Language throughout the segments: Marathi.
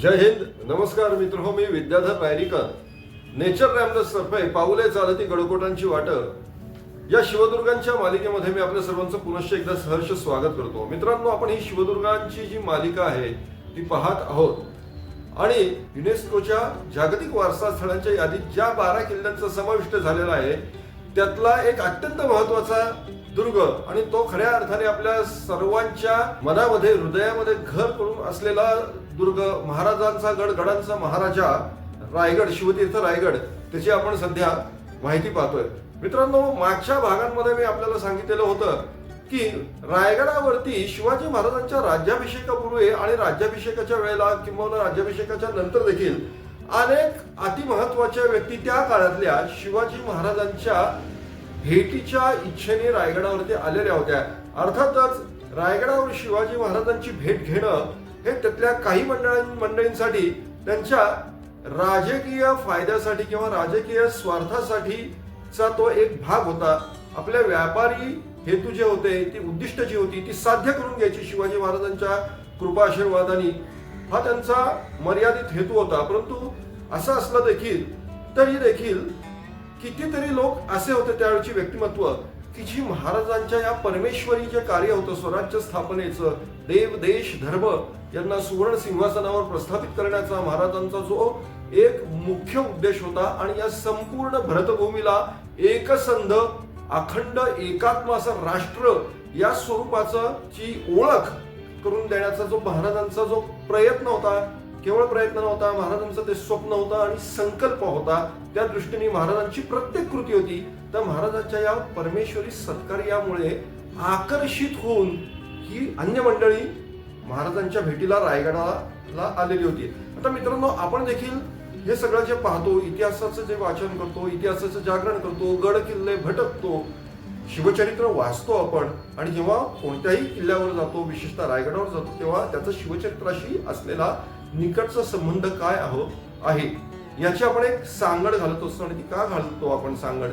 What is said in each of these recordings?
जय हिंद. नमस्कार मित्र मी विद्याधर रायरीकर. नेचर रॅमलेस तर्फे पाऊले चालती गडकोटांची वाट या शिवदुर्गांच्या मालिकेमध्ये मी आपल्या सर्वांचं पुनश्च एकदा सहर्ष स्वागत करतो. मित्रांनो, आपण ही शिवदुर्गांची जी मालिका आहे ती पाहत आहोत आणि युनेस्कोच्या जागतिक वारसा स्थळांच्या यादीत ज्या 12 किल्ल्यांचा समाविष्ट झालेला आहे त्यातला एक अत्यंत महत्त्वाचा दुर्ग आणि तो खऱ्या अर्थाने आपल्या सर्वांच्या मनामध्ये हृदयामध्ये घर करून असलेला दुर्ग, महाराजांचा गड, गडांचा महाराजा रायगड, शिवतीर्थ रायगड, त्याची आपण सध्या माहिती पाहतोय. मित्रांनो, मागच्या भागांमध्ये मी आपल्याला सांगितलेलं होतं की रायगडावरती शिवाजी महाराजांच्या राज्याभिषेकापूर्वी आणि राज्याभिषेकाच्या वेळेला किंवा राज्याभिषेकाच्या नंतर देखील अनेक अतिमहत्वाच्या व्यक्ती त्या काळातल्या शिवाजी महाराजांच्या भेटीच्या इच्छेने रायगडावरती आलेल्या होत्या. अर्थातच रायगडावर शिवाजी महाराजांची भेट घेणं हे त्यातल्या काही मंडळींसाठी त्यांच्या राजकीय फायद्यासाठी किंवा राजकीय स्वार्थासाठीचा तो एक भाग होता. आपल्या व्यापारी हेतू जे होते, ती उद्दिष्ट जी होती ती साध्य करून घ्यायची शिवाजी महाराजांच्या कृपा आशीर्वादाने, हा त्यांचा मर्यादित हेतू होता. परंतु असं असलं देखील तरी देखील कितीतरी लोक असे होते त्यावेळची व्यक्तिमत्व की जी महाराजांच्या या परमेश्वरी जे कार्य होतं स्वराज्य स्थापनेचं, देव देश धर्म यांना सुवर्ण सिंहासनावर प्रस्थापित करण्याचा महाराजांचा जो एक मुख्य उद्देश होता आणि या संपूर्ण भरतभूमीला एकसंध अखंड एकात्म असं राष्ट्र या स्वरूपाचं ची ओळख करून देण्याचा जो महाराजांचा जो प्रयत्न होता, केवळ प्रयत्न नव्हता, महाराजांचं ते स्वप्न होतं आणि संकल्प होता. त्या दृष्टीने महाराजांची प्रत्येक कृती होती तर महाराजांच्या या परमेश्वरी सत्कार्यामुळे आकर्षित होऊन ही अन्य मंडळी महाराजांच्या भेटीला रायगडाला आलेली होती. आता मित्रांनो, आपण देखील हे सगळं जे पाहतो, इतिहासाचं जे वाचन करतो, इतिहासाचं जागरण करतो, गड किल्ले भटकतो, शिवचरित्र वाचतो आपण आणि जेव्हा कोणत्याही किल्ल्यावर जातो, विशेषतः रायगडावर जातो, तेव्हा त्याचा शिवचरित्राशी असलेला निकटचा संबंध काय आहे याची आपण एक सांगड घालत असतो. आणि ती का घालतो आपण सांगड,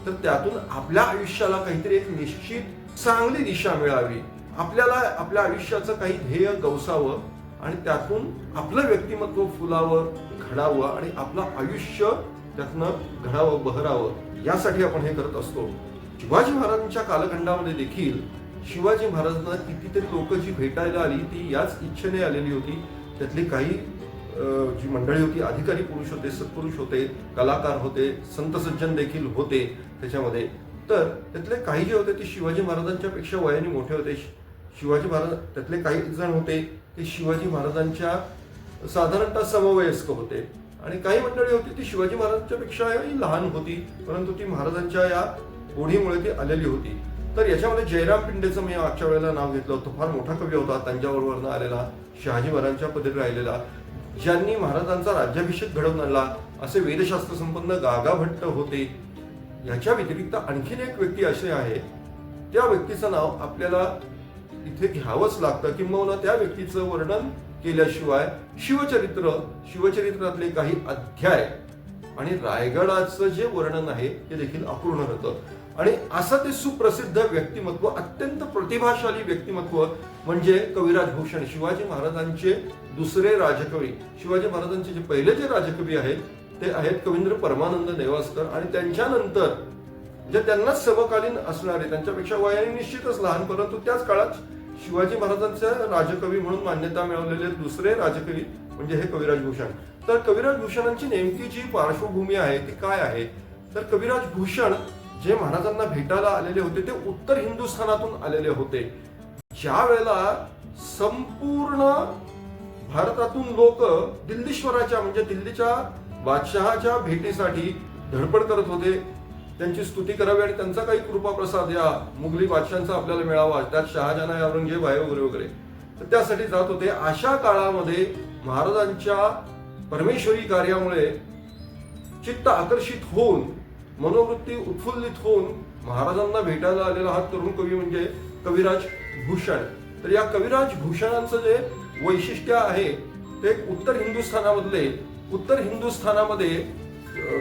तर त्यातून आपल्या आयुष्याला काहीतरी एक निश्चित चांगली दिशा मिळावी, आपल्याला आपल्या आयुष्याचं काही ध्येय गवसावं आणि त्यातून आपलं व्यक्तिमत्व फुलावं, घडावं आणि आपलं आयुष्य त्यातनं घडावं, बहरावं, यासाठी आपण हे करत असतो. शिवाजी महाराजांच्या कालखंडामध्ये देखील शिवाजी महाराजांना कितीतरी लोक जी भेटायला आली ती याच इच्छेने आलेली होती. त्यातली काही जी मंडळी होती, अधिकारी पुरुष होते, सत्पुरुष होते, कलाकार होते, संत सज्जन देखील होते त्याच्यामध्ये. तर त्यातले काही जे होते ते शिवाजी महाराजांच्या पेक्षा वयाने मोठे होते. शिवाजी महाराज त्यातले काही जण होते ते शिवाजी महाराजांच्या साधारणतः समवयस्क होते आणि काही मंडळी होती ती शिवाजी महाराजांच्या पेक्षाही लहान होती, परंतु ती महाराजांच्या या ओढीमुळे ती आलेली होती. तर याच्यामध्ये जयराम पिंडेचं मी मागच्या वेळेला नाव घेतलं होतं. फार मोठा कवी होता, तंजावरवरनं आलेला, शहाजी महाराजांच्या पदरी राहिलेला, ज्यांनी महाराजांचा राज्याभिषेक घडवून आणला, असे वेदशास्त्र संपन्न गागा भट्ट होते. याच्या व्यतिरिक्त आणखीन एक व्यक्ती असे आहे, त्या व्यक्तीचं नाव आपल्याला इथे घ्यावंच लागतं किंवा त्या व्यक्तीचं वर्णन केल्याशिवाय शिवचरित्रातले काही अध्याय आणि रायगडाचं जे वर्णन आहे ते देखील अपूर्ण राहतं. आणि असं ते सुप्रसिद्ध व्यक्तिमत्व, अत्यंत प्रतिभाशाली व्यक्तिमत्व म्हणजे कविराज भूषण, शिवाजी महाराजांचे दुसरे राजकवी. शिवाजी महाराजांचे जे पहिले जे राजकवी आहेत ते आहेत कवींद्र परमानंद नेवासकर आणि त्यांच्यानंतर जे त्यांना समकालीन असणारे, त्यांच्यापेक्षा वयाने निश्चितच लहान, परंतु त्याच काळात शिवाजी महाराजांचे राजकवी म्हणून मान्यता मिळवलेले दुसरे राजकवी म्हणजे हे कविराज भूषण. तर कविराज भूषणांची नेमकी जी पार्श्वभूमी आहे ती काय आहे, तर कविराज भूषण जे महाराजांना भेटायला आलेले होते ते उत्तर हिंदुस्थानातून आलेले होते. ज्या वेळेला संपूर्ण भारतातून लोक दिल्लीश्वराच्या म्हणजे दिल्लीच्या बादशहाच्या भेटीसाठी धडपड करत होते, त्यांची स्तुती करावी आणि त्यांचा काही कृपा प्रसाद या मुघली बादशांचा आपल्याला मिळावा, त्यात शहाजहान आहे, औरंगजेब आहे वगैरे वगैरे, तर त्यासाठी जात होते. अशा काळामध्ये महाराजांच्या परमेश्वरी कार्यामुळे चित्त आकर्षित होऊन, मनोवृत्ती उत्फुल्लित होऊन महाराजांना भेटायला आलेला हा तरुण कवी म्हणजे कविराज भूषण. तर या कविराज भूषणांचं जे वैशिष्ट्य आहे ते उत्तर हिंदुस्थानामध्ये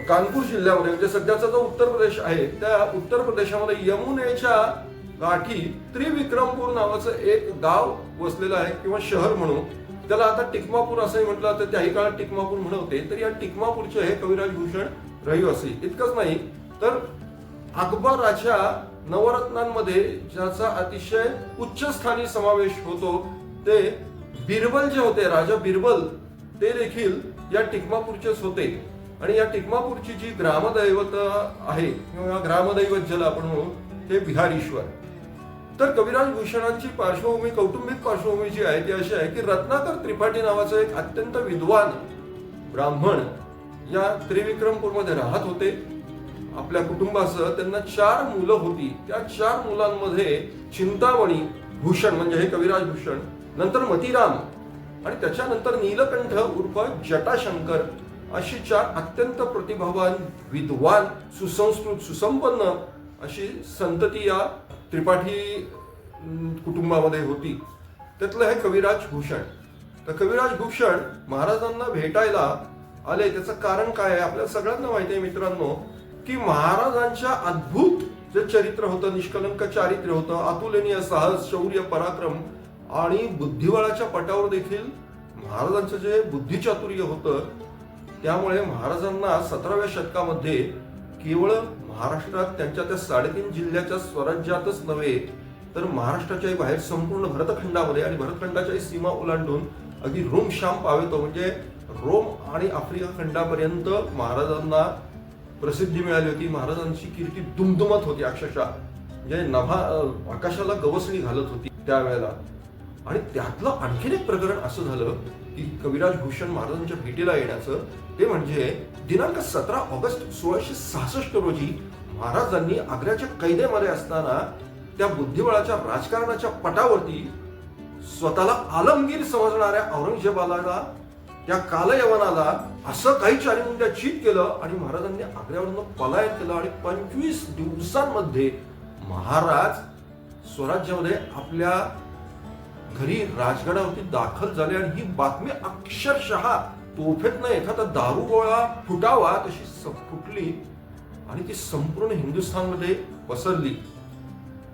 कानपूर जिल्ह्यामध्ये म्हणजे सध्याचा जो उत्तर प्रदेश आहे त्या उत्तर प्रदेशामध्ये यमुनेच्या गाठी त्रिविक्रमपूर नावाचं एक गाव वसलेलं आहे किंवा शहर म्हणून. त्याला आता टिकमापूर असंही म्हटलं तर त्याही काळात टिकमापूर म्हणत होते. तर या टिकमापूरचे हे कविराज भूषण रहिवासी. इतकंच नाही तर अकबराच्या नवरत्नांमध्ये ज्याचा अतिशय उच्च स्थानी समावेश होतो ते बिरबल जे होते, राजा बिरबल, ते देखील या टिकमापूरचेच होते. आणि या टिकमापूरची जी ग्रामदैवत आहे किंवा ग्रामदैवत ज्याला आपण म्हणू ते बिहारीश्वर. तर कविराज भूषणांची पार्श्वभूमी, कौटुंबिक पार्श्वभूमी जी आहे ती अशी आहे की रत्नाकर त्रिपाठी नावाचे एक अत्यंत विद्वान ब्राह्मण या त्रिविक्रमपूरमध्ये राहत होते आपल्या कुटुंबासह. त्यांना 4 मुलं होती. त्या 4 मुलांमध्ये चिंतामणी भूषण म्हणजे हे कविराज भूषण, नंतर मतीराम आणि त्याच्यानंतर नीलकंठ उर्फ जटाशंकर अशी 4 अत्यंत प्रतिभावान, विद्वान, सुसंस्कृत, सुसंपन्न अशी संतती या त्रिपाठी कुटुंबामध्ये होती. त्यातलं हे कविराज भूषण. तर कविराज भूषण महाराजांना भेटायला आले. त्याचं कारण काय आहे आपल्याला सगळ्यांना माहिती आहे मित्रांनो की महाराजांच्या अद्भुत जे चरित्र होतं, निष्कलंक चारित्र्य होतं, अतुलनीय साहस, शौर्य, पराक्रम आणि बुद्धिबळाच्या पटावर देखील महाराजांचं जे बुद्धिचातुर्य होतं, त्यामुळे महाराजांना 17व्या शतकामध्ये केवळ महाराष्ट्रात त्यांच्या त्या 3.5 जिल्ह्याच्या स्वराज्यातच नव्हे तर महाराष्ट्राच्याही बाहेर संपूर्ण भरतखंडामध्ये आणि भरतखंडाच्याही सीमा ओलांडून अगदी रोम शाम पावेतो म्हणजे रोम आणि आफ्रिका खंडापर्यंत महाराजांना प्रसिद्धी मिळाली होती. महाराजांची कीर्ती दुमदुमत होती, अक्षरशः म्हणजे आकाशाला गवसणी घालत होती त्यावेळेला. आणि त्यातलं आणखीन एक प्रकरण असं झालं की कविराज भूषण महाराजांच्या भेटीला येण्याचं, ते म्हणजे दिनांक 17 ऑगस्ट 1666 रोजी महाराजांनी आग्र्याच्या कैदेमध्ये असताना त्या बुद्धिबळाच्या राजकारणाच्या पटावरती स्वतःला आलमगीर समजणाऱ्या औरंगजेबाला, त्या कालयवनाला असं काही चालीमुंड्या चित केलं आणि महाराजांनी आग्र्यावरून पलायन केलं. आणि 25 दिवसांमध्ये महाराज स्वराज्यामध्ये आपल्या घरी राजगडावरती दाखल झाले. आणि ही बातमी अक्षरशः तोफेतनं एखादा दारुगोळा फुटावा तशी फुटली आणि ती संपूर्ण हिंदुस्थानमध्ये पसरली.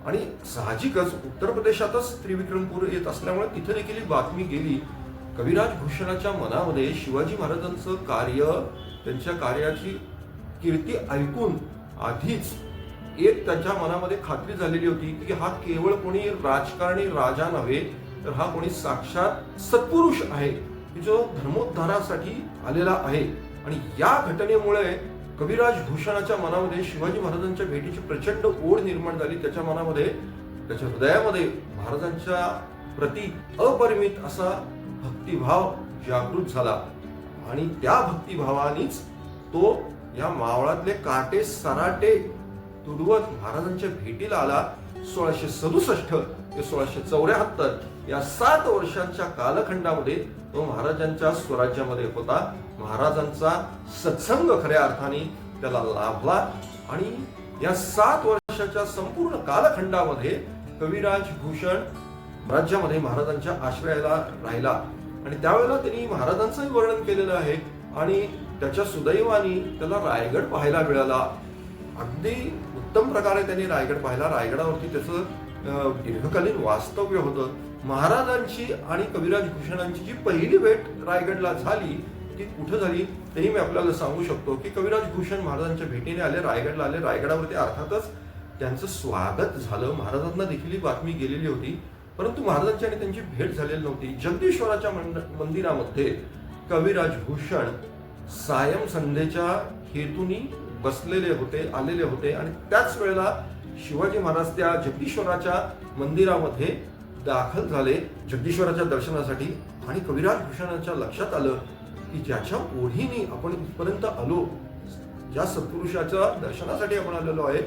आणि साहजिकच उत्तर प्रदेशातच त्रिविक्रमपूर येत असल्यामुळे तिथे देखील ही बातमी गेली. कविराज भूषणाच्या मनामध्ये शिवाजी महाराजांचं कार्य, त्यांच्या कार्याची कीर्ती ऐकून आधीच एक त्याच्या मनामध्ये खात्री झालेली होती की हा केवळ कोणी राजकारणी राजा नव्हे तर हा कोणी साक्षात सत्पुरुष आहे की जो धर्मोद्धारासाठी आलेला आहे. आणि या घटनेमुळे कविराज भूषणाच्या मनामध्ये शिवाजी महाराजांच्या भेटीची प्रचंड ओढ निर्माण झाली. त्याच्या मनामध्ये, त्याच्या हृदयामध्ये महाराजांच्या प्रति अपरिमित असा भक्तिभाव जागृत झाला. आणि त्या भक्तिभावानेच तो या मावळातले काटे सराटे तुडवत महाराजांच्या भेटीला आला. 1667 ते 1674 या 7 वर्षांच्या कालखंडामध्ये तो महाराजांच्या स्वराज्यामध्ये होता. महाराजांचा सत्संग खऱ्या अर्थाने त्याला लाभला. आणि या 7 वर्षाच्या संपूर्ण कालखंडामध्ये कविराज भूषण राज्यामध्ये महाराजांच्या आश्रयाला राहिला. आणि त्यावेळेला त्यांनी महाराजांचंही वर्णन केलेलं आहे. आणि त्याच्या सुदैवाने त्याला रायगड पाहायला मिळाला. अगदी उत्तम प्रकारे त्यांनी रायगड पाहिला. रायगडावरती त्याचं दीर्घकालीन वास्तव्य होतं. महाराजांची आणि कविराज भूषणांची जी पहिली भेट रायगडला झाली ती कुठं झाली तेही मी आपल्याला सांगू शकतो की कविराज भूषण महाराजांच्या भेटीने आले, रायगडला आले. रायगडावरती अर्थातच त्यांचं स्वागत झालं. महाराजांना देखील ही बातमी गेलेली होती, परंतु महाराजांची आणि त्यांची भेट झालेली नव्हती. जगदीश्वराच्या मंदिरामध्ये कविराज भूषण सायं संध्येच्या हेतूनी बसलेले होते, आलेले होते. आणि त्याच वेळेला शिवाजी महाराज त्या जगदीश्वराच्या मंदिरामध्ये दाखल झाले जगदीश्वराच्या दर्शनासाठी. आणि कविराज भूषणाच्या लक्षात आलं की ज्याच्या ओढीने आपण इथपर्यंत आलो, ज्या सत्पुरुषाच्या दर्शनासाठी आपण आलेलो आहे,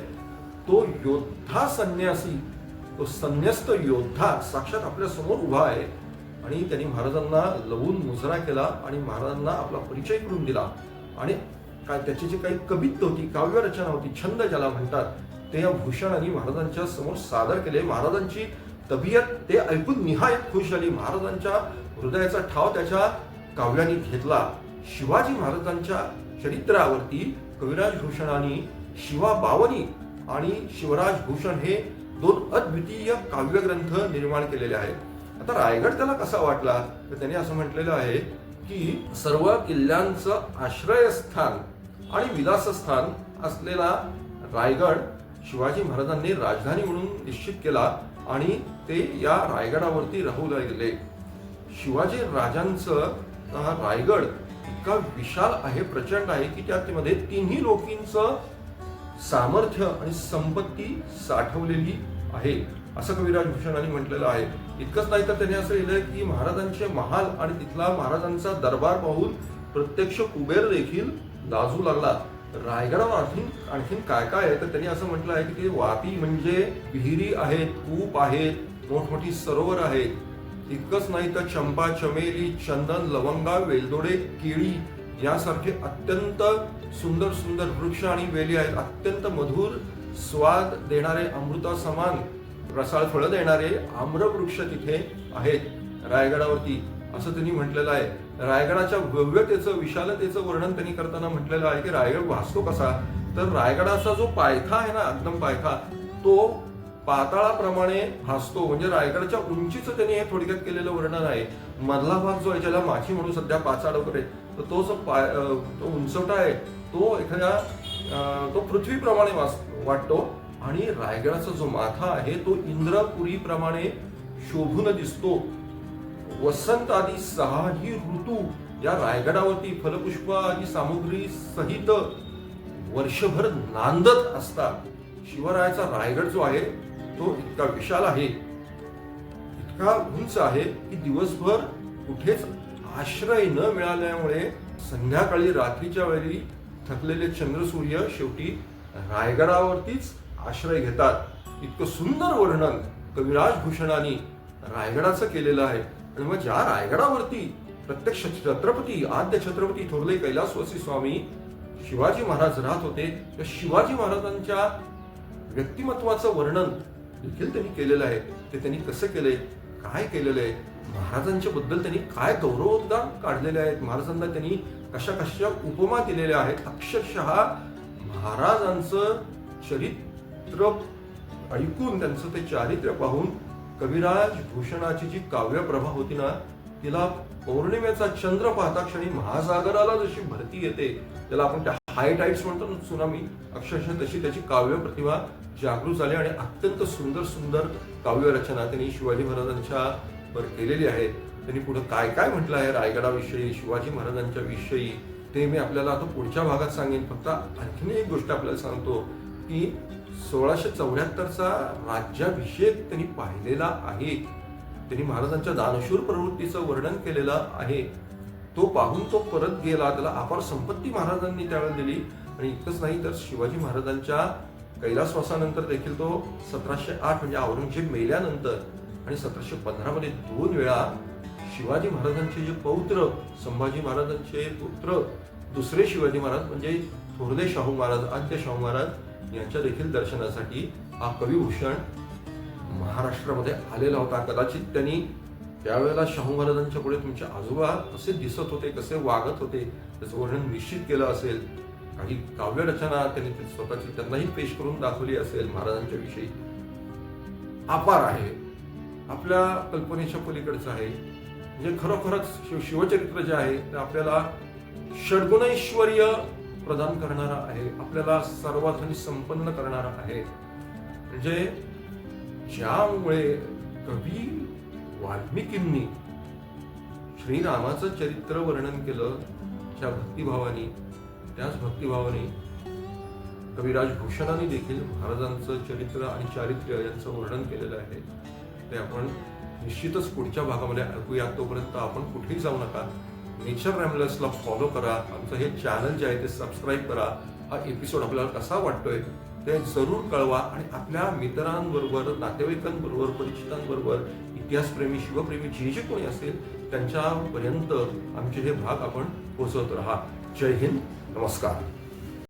तो योद्धा संन्यासी, तो संन्यस्त योद्धा साक्षात आपल्या समोर उभा आहे. आणि त्यांनी महाराजांना लवून मुजरा केला आणि महाराजांना आपला परिचय करून दिला. आणि काय त्याची जी काही कवित्व होती, काव्यरचना होती, छंद ज्याला म्हणतात, ते या भूषणांनी महाराजांच्या समोर सादर केले. महाराजांची तबियत ते ऐकून निहायत खुश झाली. महाराजांच्या हृदयाचा ठाव त्याच्या काव्यांनी घेतला. शिवाजी महाराजांच्या चरित्रावरती कविराज भूषणांनी शिवा बावनी आणि शिवराज भूषण हे 2 अद्वितीय काव्यग्रंथ निर्माण केलेले आहेत. आता रायगड त्याला कसा वाटला तर त्यांनी असं म्हटलेलं आहे की सर्व किल्ल्यांचं आश्रयस्थान आणि विलासस्थान असलेला रायगड शिवाजी महाराजांनी राजधानी म्हणून निश्चित केला आणि ते या रायगडावरती राहू लागले. शिवाजी राजांचं रायगड इतका विशाल आहे, प्रचंड आहे की त्यामध्ये तिन्ही लोकींचं सामर्थ्य आणि संपत्ती साठवलेली आहे असं कविराज भूषणांनी म्हटलेलं आहे. इतकंच नाही तर त्यांनी असं लिहिलंय की महाराजांचे महाल आणि तिथला महाराजांचा दरबार पाहून प्रत्यक्ष कुबेर देखील लाजू लागला. रायगडावर आणखीन काय काय आहे तर त्यांनी असं म्हटलं आहे की ते वापी म्हणजे विहिरी आहेत, कूप आहेत, मोठमोठी सरोवर आहेत. इतकंच नाही तर चंपा, चमेली, चंदन, लवंगा, वेलदोडे, केळी यासारखे अत्यंत सुंदर सुंदर वृक्ष आणि वेली आहेत. अत्यंत मधुर स्वाद देणारे, अमृता समान रसाळ फळं देणारे आम्रवृक्ष तिथे आहेत रायगडावरती असं त्यांनी म्हटलेलं आहे. रायगडाच्या भव्यतेचं, विशालतेचं वर्णन त्यांनी करताना म्हटलेलं आहे की रायगड भासतो कसा तर रायगडाचा जो पायथा आहे ना, एकदम पायथा, तो पाताळाप्रमाणे भासतो. म्हणजे रायगडाच्या उंचीचं त्यांनी हे थोडक्यात केलेलं वर्णन आहे. मधला भाग जो आहे ज्याला माची म्हणून सध्या पाचाड वगैरे, तर तो जो तो उंचवटा आहे तो तो पृथ्वीप्रमाणे वाटतो आणि रायगडाचा जो माथा आहे तो इंद्रपुरीप्रमाणे शोभून दिसतो. वसंत आदी 6ही ऋतू या रायगडावरती फलपुष्प आदी सामुग्री सहित वर्षभर नांदत असतात. शिवरायाचा रायगड जो आहे तो इतका विशाल आहे, इतका उंच आहे की दिवसभर कुठेच आश्रय न मिळाल्यामुळे संध्याकाळी रात्रीच्या वेळी थकलेले चंद्रसूर्य शेवटी रायगडावरतीच आश्रय घेतात. इतकं सुंदर वर्णन कविराज भूषणांनी रायगडाचं केलेलं आहे. आणि मग ज्या रायगडावरती प्रत्यक्ष छत्रपती, आद्य छत्रपती थोरले कैलासवासी स्वामी शिवाजी महाराज राहत होते, त्या शिवाजी महाराजांच्या व्यक्तिमत्वाचं वर्णन देखील त्यांनी केलेलं आहे. ते त्यांनी कसं केलंय, काय केलेलं आहे, महाराजांच्या बद्दल त्यांनी काय गौरवोद्गार काढलेले आहेत, महाराजांना त्यांनी कशा कशा उपमा दिलेल्या आहेत. अक्षरशः महाराजांचं चरित्र ऐकून, त्यांचं ते चारित्र्य पाहून कविराज भूषणाची जी काव्यप्रभा होती ना, तिला पौर्णिमेचा चंद्र पाहता क्षणी महासागराला जशी भरती येते, त्याला आपण त्या हाय टाइड्स म्हणतो ना, सुनामी, अक्षरशः तशी त्याची काव्य प्रतिभा जागृत झाली आणि अत्यंत सुंदर सुंदर काव्य रचना त्यांनी शिवाजी महाराजांच्या वर केलेली आहे. त्यांनी पुढे काय काय म्हटलं आहे रायगडाविषयी, शिवाजी महाराजांच्या विषयी, ते मी आपल्याला आता पुढच्या भागात सांगेन. फक्त आणखीन एक गोष्ट आपल्याला सांगतो की 1674चा राज्याभिषेक त्यांनी पाहिलेला आहे. त्यांनी महाराजांच्या दानशूर प्रवृत्तीचं वर्णन केलेलं आहे. तो पाहून तो परत गेला, त्याला अपार संपत्ती महाराजांनी त्यावेळेला दिली. आणि इतकंच नाही तर शिवाजी महाराजांच्या कैलासवासानंतर देखील तो 1708 म्हणजे औरंगजेब मेल्यानंतर आणि 1715 मध्ये 2 वेळा शिवाजी महाराजांचे जे पौत्र, संभाजी महाराजांचे पुत्र दुसरे शिवाजी महाराज म्हणजे थोरले शाहू महाराज, आद्य शाहू महाराज यांच्या देखील दर्शनासाठी हा कविभूषण महाराष्ट्रामध्ये आलेला होता. कदाचित त्यांनी त्यावेळेला शाहू महाराजांच्या पुढे तुमचे आजोबा कसे दिसत होते, कसे वागत होते, त्याचं वर्णन निश्चित केलं असेल. काही काव्य रचना त्यांनी स्वतःची त्यांनाही पेश करून दाखवली असेल. महाराजांच्या विषयी अपार आहे, आपल्या कल्पनेच्या पलीकडचं आहे. म्हणजे खरोखरच शिवचरित्र जे आहे ते आपल्याला षड्गुणैश्वर्य प्रदान करणारा आहे, आपल्याला सर्वार्थाने संपन्न करणारा आहे. म्हणजे ज्यामुळे कवी वाल्मिकींनी श्रीरामाचं चरित्र वर्णन केलं ज्या भक्तिभावानी, त्याच भक्तिभावाने कविराज भूषणांनी देखील महाराजांचं चरित्र आणि चारित्र्य यांचं वर्णन केलेलं आहे. ते आपण निश्चितच पुढच्या भागामध्ये ऐकूया. तोपर्यंत आपण कुठेही जाऊ नका. नेचर रॅमलर्सला फॉलो करा. आमचं हे चॅनल जे आहे ते सबस्क्राईब करा. हा एपिसोड आपल्याला कसा वाटतोय ते जरूर कळवा आणि आपल्या मित्रांबरोबर, नातेवाईकांबरोबर, परिचितांबरोबर, इतिहासप्रेमी, शिवप्रेमी जे जे कोणी असेल त्यांच्यापर्यंत आमचे हे भाग आपण पोहोचवत राहा. जय हिंद, नमस्कार.